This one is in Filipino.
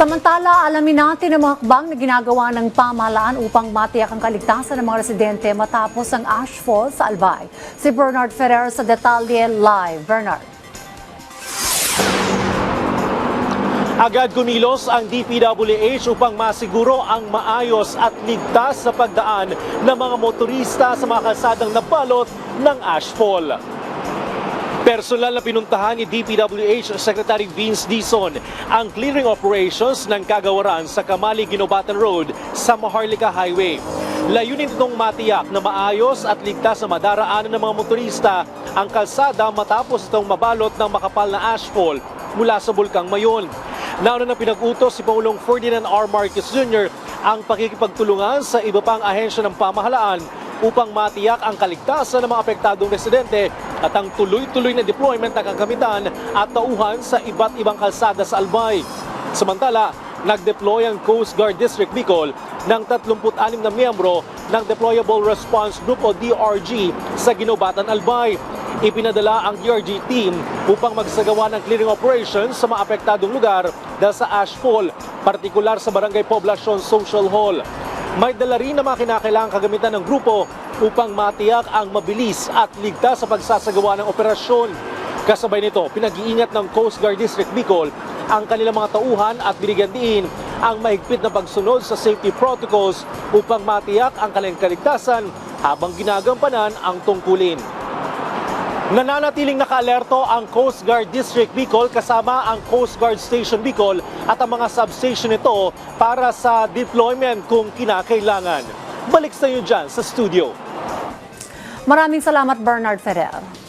Samantala, alamin natin ang mga hakbang na ginagawa ng pamahalaan upang matiyak ang kaligtasan ng mga residente matapos ang ashfall sa Albay. Si Bernard Ferrer sa Detalye Live. Bernard. Agad kumilos ang DPWH upang masiguro ang maayos at ligtas sa pagdaan ng mga motorista sa mga kalsadang nabalot ng ashfall. Personal na pinuntahan ni DPWH Secretary Vince Dizon ang clearing operations ng kagawaran sa Kamali-Ginobatan Road sa Maharlika Highway. Layunin itong matiyak na maayos at ligtas na madaraanan ng mga motorista ang kalsada matapos itong mabalot ng makapal na ashfall mula sa Bulkang Mayon. Nauna na pinag-utos si Pangulong Ferdinand R. Marcos Jr. ang pakikipagtulungan sa iba pang ahensya ng pamahalaan upang matiyak ang kaligtasan ng mga apektadong residente at ang tuloy-tuloy na deployment ng kagamitan at tauhan sa iba't ibang kalsada sa Albay. Samantala, nag-deploy ang Coast Guard District Bicol ng 36 na miyembro ng Deployable Response Group o DRG sa Ginobatan, Albay. Ipinadala ang DRG team upang magsagawa ng clearing operations sa mga apektadong lugar dahil sa ashfall, partikular sa Barangay Poblacion Social Hall. May dala rin na mga kinakailangang kagamitan ng grupo upang matiyak ang mabilis at ligtas sa pagsasagawa ng operasyon. Kasabay nito, pinag-iingat ng Coast Guard District Bicol ang kanilang mga tauhan at binigyan diin ang mahigpit na pagsunod sa safety protocols upang matiyak ang kanilang kaligtasan habang ginagampanan ang tungkulin. Nananatiling nakaalerto ang Coast Guard District Bicol kasama ang Coast Guard Station Bicol at ang mga substation nito para sa deployment kung kinakailangan. Balik sa iyo dyan sa studio. Maraming salamat, Bernard Ferrer.